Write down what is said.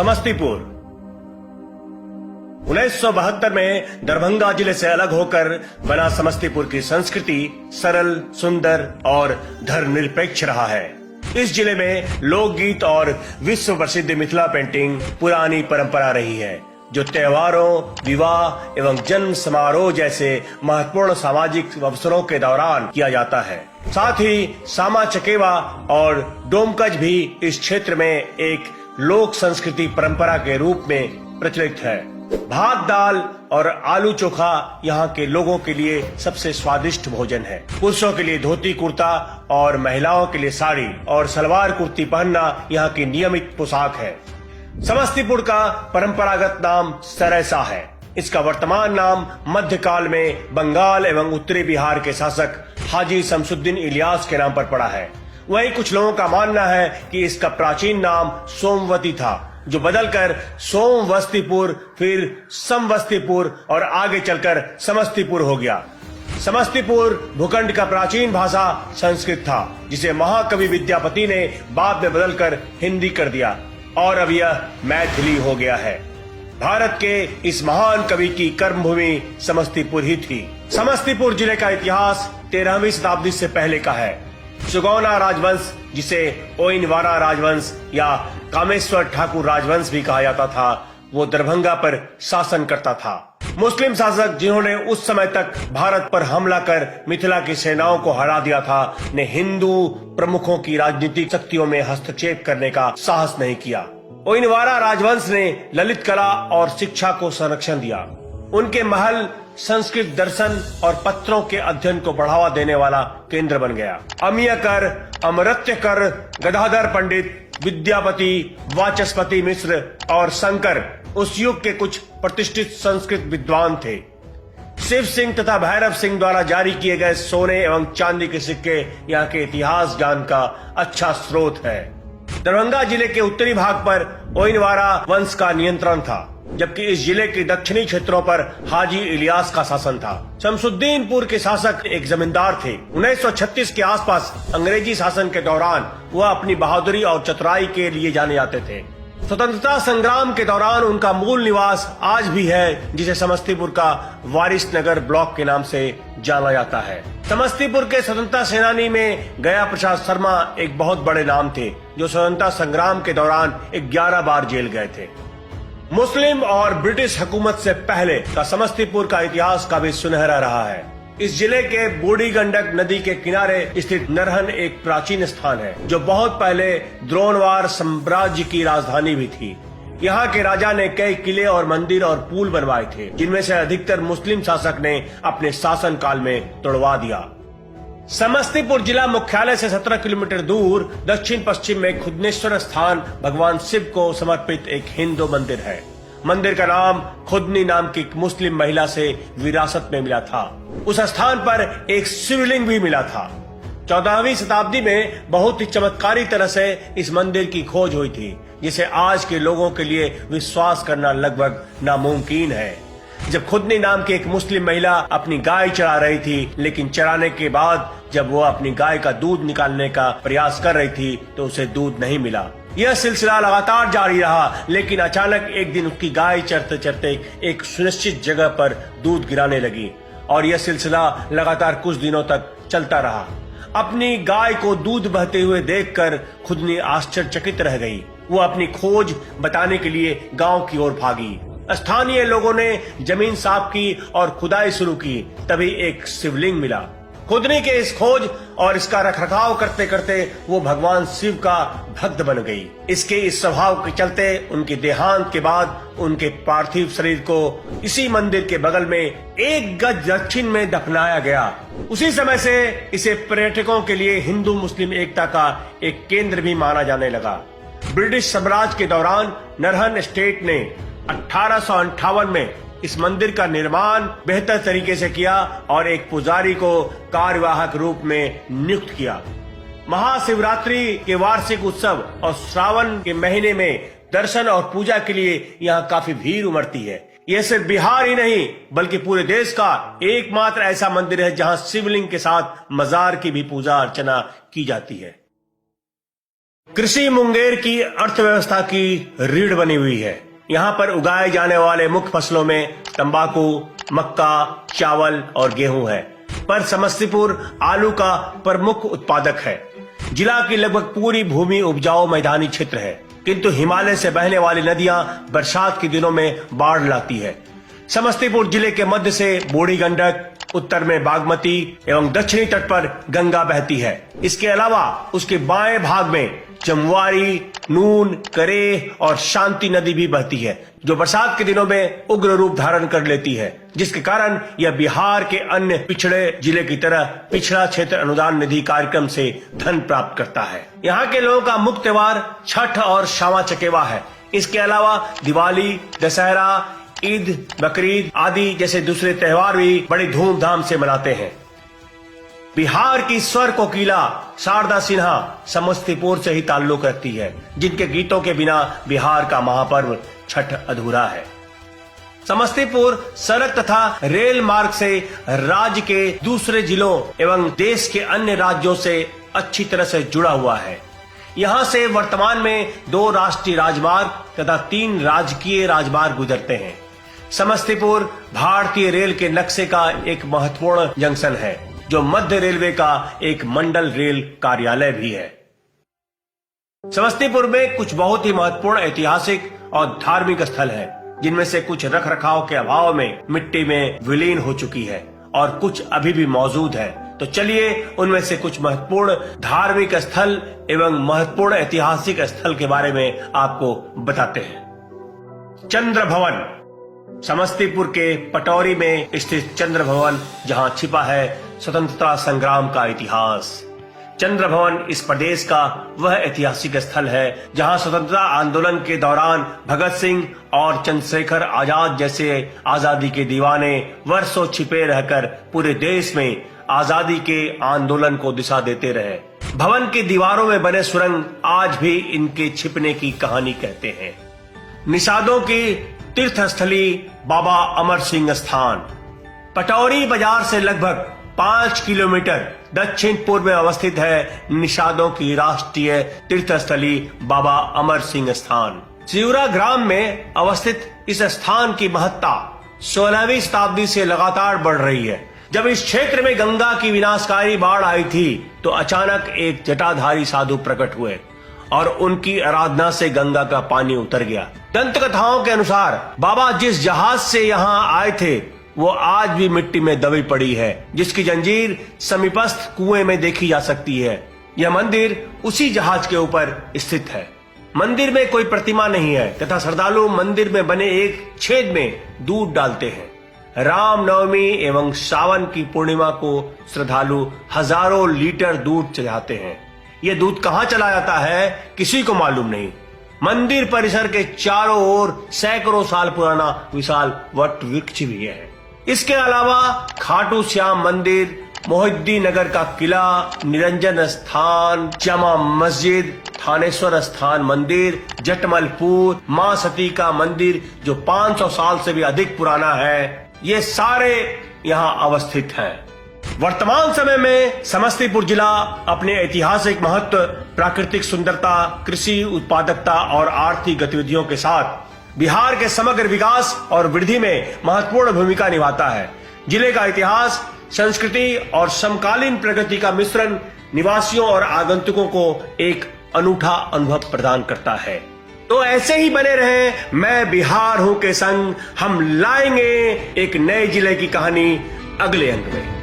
समस्तीपुर 1972 में दरभंगा जिले से अलग होकर बना समस्तीपुर की संस्कृति सरल, सुंदर और धर्मनिरपेक्ष रहा है। इस जिले में लोकगीत और विश्व प्रसिद्ध मिथिला पेंटिंग पुरानी परंपरा रही है, जो त्योहारों, विवाह एवं जन्म समारोह जैसे महत्वपूर्ण सामाजिक अवसरों के दौरान किया जाता है। साथ ही सामा चकेवा और डोमकच भी इस क्षेत्र में एक लोक संस्कृति परंपरा के रूप में प्रचलित है। भात, दाल और आलू चोखा यहाँ के लोगों के लिए सबसे स्वादिष्ट भोजन है। पुरुषों के लिए धोती कुर्ता और महिलाओं के लिए साड़ी और सलवार कुर्ती पहनना यहाँ की नियमित पोशाक है। समस्तीपुर का परंपरागत नाम सरैसा है। इसका वर्तमान नाम मध्यकाल में बंगाल एवं उत्तरी बिहार के शासक हाजी शमसुद्दीन इलियास के नाम पर पड़ा है। वहीं कुछ लोगों का मानना है कि इसका प्राचीन नाम सोमवती था, जो बदलकर सोमवस्तीपुर, फिर समवस्तीपुर और आगे चलकर समस्तीपुर हो गया। समस्तीपुर भूखंड का प्राचीन भाषा संस्कृत था, जिसे महाकवि विद्यापति ने बाद में बदलकर हिंदी कर दिया और अब यह मैथिली हो गया है। भारत के इस महान कवि की कर्मभूमि समस्तीपुर ही थी। समस्तीपुर जिले का इतिहास 13वीं शताब्दी से पहले का है। सुगौना राजवंश, जिसे ओइनवारा राजवंश या कामेश्वर ठाकुर राजवंश भी कहा जाता था, वो दरभंगा पर शासन करता था। मुस्लिम शासक, जिन्होंने उस समय तक भारत पर हमला कर मिथिला की सेनाओं को हरा दिया था, ने हिंदू प्रमुखों की राजनीतिक शक्तियों में हस्तक्षेप करने का साहस नहीं किया। ओइनवारा राजवंश ने ललित कला और शिक्षा को संरक्षण दिया। उनके महल संस्कृत दर्शन और पत्रों के अध्ययन को बढ़ावा देने वाला केंद्र बन गया। अमियकर, अमृत्यकर, गदाधर पंडित, विद्यापति, वाचस्पति मिश्र और शंकर उस युग के कुछ प्रतिष्ठित संस्कृत विद्वान थे। शिव सिंह तथा भैरव सिंह द्वारा जारी किए गए सोने एवं चांदी के सिक्के यहाँ के इतिहास ज्ञान का अच्छा स्रोत है। दरभंगा जिले के उत्तरी भाग पर ओइनवारा वंश का नियंत्रण था, जबकि इस जिले के दक्षिणी क्षेत्रों पर हाजी इलियास का शासन था। शमसुद्दीनपुर के शासक एक जमींदार थे। 1936 के आसपास अंग्रेजी शासन के दौरान वह अपनी बहादुरी और चतुराई के लिए जाने जाते थे। स्वतंत्रता संग्राम के दौरान उनका मूल निवास आज भी है, जिसे समस्तीपुर का वारिसनगर ब्लॉक के नाम से जाना जाता है। समस्तीपुर के स्वतंत्रता सेनानी में गया प्रसाद शर्मा एक बहुत बड़े नाम थे, जो स्वतंत्रता संग्राम के दौरान 11 बार जेल गए थे। मुस्लिम और ब्रिटिश हुकूमत से पहले का समस्तीपुर का इतिहास काफी सुनहरा रहा है। इस जिले के बूढ़ी गंडक नदी के किनारे स्थित नरहन एक प्राचीन स्थान है, जो बहुत पहले द्रोणवार साम्राज्य की राजधानी भी थी। यहाँ के राजा ने कई किले और मंदिर और पुल बनवाए थे, जिनमें से अधिकतर मुस्लिम शासक ने अपने शासन काल में तोड़वा दिया। समस्तीपुर जिला मुख्यालय से 17 किलोमीटर दूर दक्षिण पश्चिम में खुदनेश्वर स्थान भगवान शिव को समर्पित एक हिंदू मंदिर है। मंदिर का नाम खुदनी नाम की एक मुस्लिम महिला से विरासत में मिला था। उस स्थान पर एक शिवलिंग भी मिला था। 14वीं शताब्दी में बहुत ही चमत्कारी तरह से इस मंदिर की खोज हुई थी, जिसे आज के लोगों के लिए विश्वास करना लगभग नामुमकिन है। जब खुदनी नाम की एक मुस्लिम महिला अपनी गाय चरा रही थी, लेकिन चराने के बाद जब वो अपनी गाय का दूध निकालने का प्रयास कर रही थी, तो उसे दूध नहीं मिला। यह सिलसिला लगातार जारी रहा, लेकिन अचानक एक दिन उसकी गाय चरते चरते एक सुनिश्चित जगह पर दूध गिराने लगी और यह सिलसिला लगातार कुछ दिनों तक चलता रहा। अपनी गाय को दूध बहते हुए देखकर खुदनी आश्चर्यचकित रह गई। वो अपनी खोज बताने के लिए गांव की ओर भागी। स्थानीय लोगों ने जमीन साफ की और खुदाई शुरू की, तभी एक शिवलिंग मिला। खुदनी के इस खोज और इसका रखरखाव करते करते वो भगवान शिव का भक्त बन गई। इसके इस स्वभाव के चलते उनके देहांत के बाद उनके पार्थिव शरीर को इसी मंदिर के बगल में 1 गज दक्षिण में दफनाया गया। उसी समय से इसे पर्यटकों के लिए हिंदू मुस्लिम एकता का एक केंद्र भी माना जाने लगा। ब्रिटिश साम्राज्य के दौरान नरहन स्टेट ने 1858 में इस मंदिर का निर्माण बेहतर तरीके से किया और एक पुजारी को कार्यवाहक रूप में नियुक्त किया। महाशिवरात्रि के वार्षिक उत्सव और श्रावण के महीने में दर्शन और पूजा के लिए यहाँ काफी भीड़ उमड़ती है। यह सिर्फ बिहार ही नहीं, बल्कि पूरे देश का एकमात्र ऐसा मंदिर है जहाँ शिवलिंग के साथ मजार की भी पूजा अर्चना की जाती है। कृषि मुंगेर की अर्थव्यवस्था की रीढ़ बनी हुई है। यहाँ पर उगाए जाने वाले मुख्य फसलों में तंबाकू, मक्का, चावल और गेहूं है, पर समस्तीपुर आलू का प्रमुख उत्पादक है। जिला की लगभग पूरी भूमि उपजाऊ मैदानी क्षेत्र है, किंतु हिमालय से बहने वाली नदियां बरसात के दिनों में बाढ़ लाती है। समस्तीपुर जिले के मध्य से बूढ़ी गंडक, उत्तर में बागमती एवं दक्षिणी तट पर गंगा बहती है। इसके अलावा उसके बाएं भाग में जमुआरी, नून, करेह और शांति नदी भी बहती है, जो बरसात के दिनों में उग्र रूप धारण कर लेती है, जिसके कारण यह बिहार के अन्य पिछड़े जिले की तरह पिछड़ा क्षेत्र अनुदान निधि कार्यक्रम से धन प्राप्त करता है। यहाँ के लोगों का मुख्य त्योहार छठ और श्यामा चकेवा है। इसके अलावा दिवाली, दशहरा, ईद, बकरीद आदि जैसे दूसरे त्योहार भी बड़ी धूमधाम से मनाते हैं। बिहार की स्वर कोकिला शारदा सिन्हा समस्तीपुर से ही ताल्लुक रखती है, जिनके गीतों के बिना बिहार का महापर्व छठ अधूरा है। समस्तीपुर सड़क तथा रेल मार्ग से राज्य के दूसरे जिलों एवं देश के अन्य राज्यों से अच्छी तरह से जुड़ा हुआ है। यहाँ से वर्तमान में 2 राष्ट्रीय राजमार्ग तथा 3 राजकीय राजमार्ग गुजरते हैं। समस्तीपुर भारतीय रेल के नक्शे का एक महत्वपूर्ण जंक्शन है, जो मध्य रेलवे का एक मंडल रेल कार्यालय भी है। समस्तीपुर में कुछ बहुत ही महत्वपूर्ण ऐतिहासिक और धार्मिक स्थल हैं, जिनमें से कुछ रखरखाव के अभाव में मिट्टी में विलीन हो चुकी है और कुछ अभी भी मौजूद है। तो चलिए उनमें से कुछ महत्वपूर्ण धार्मिक स्थल एवं महत्वपूर्ण ऐतिहासिक स्थल के बारे में आपको बताते हैं। चंद्र भवन, समस्तीपुर के पटौरी में स्थित चंद्र भवन, जहां छिपा है स्वतंत्रता संग्राम का इतिहास। चंद्र भवन इस प्रदेश का वह ऐतिहासिक स्थल है जहां स्वतंत्रता आंदोलन के दौरान भगत सिंह और चंद्रशेखर आजाद जैसे आजादी के दीवाने वर्षों छिपे रहकर पूरे देश में आजादी के आंदोलन को दिशा देते रहे। भवन की दीवारों में बने सुरंग आज भी इनके छिपने की कहानी कहते हैं। निषादों की तीर्थस्थली बाबा अमर सिंह स्थान पटौरी बाजार से लगभग 5 किलोमीटर दक्षिण पूर्व में अवस्थित है। निषादों की राष्ट्रीय तीर्थस्थली बाबा अमर सिंह स्थान सिवरा ग्राम में अवस्थित इस स्थान की महत्ता 16वीं शताब्दी से लगातार बढ़ रही है। जब इस क्षेत्र में गंगा की विनाशकारी बाढ़ आई थी, तो अचानक एक जटाधारी साधु प्रकट हुए और उनकी आराधना से गंगा का पानी उतर गया। दंत कथाओं के अनुसार बाबा जिस जहाज से यहाँ आए थे, वो आज भी मिट्टी में दबी पड़ी है, जिसकी जंजीर समीपस्थ कुएं में देखी जा सकती है। यह मंदिर उसी जहाज के ऊपर स्थित है। मंदिर में कोई प्रतिमा नहीं है तथा श्रद्धालु मंदिर में बने एक छेद में दूध डालते हैं। रामनवमी एवं सावन की पूर्णिमा को श्रद्धालु हजारों लीटर दूध चढ़ाते हैं। यह दूध कहाँ चला जाता है, किसी को मालूम नहीं। मंदिर परिसर के चारों ओर सैकड़ों साल पुराना विशाल वट वृक्ष भी है। इसके अलावा खाटू श्याम मंदिर, मोहिद्दी नगर का किला, निरंजन स्थान, जामा मस्जिद, थानेश्वर स्थान मंदिर, जटमलपुर, मां सती का मंदिर जो 500 साल से भी अधिक पुराना है, ये सारे यहाँ अवस्थित हैं। वर्तमान समय में समस्तीपुर जिला अपने ऐतिहासिक महत्व, प्राकृतिक सुंदरता, कृषि उत्पादकता और आर्थिक गतिविधियों के साथ बिहार के समग्र विकास और वृद्धि में महत्वपूर्ण भूमिका निभाता है। जिले का इतिहास, संस्कृति और समकालीन प्रगति का मिश्रण निवासियों और आगंतुकों को एक अनूठा अनुभव प्रदान करता है। तो ऐसे ही बने रहे मैं बिहार हूं के संग। हम लाएंगे एक नए जिले की कहानी अगले अंक में।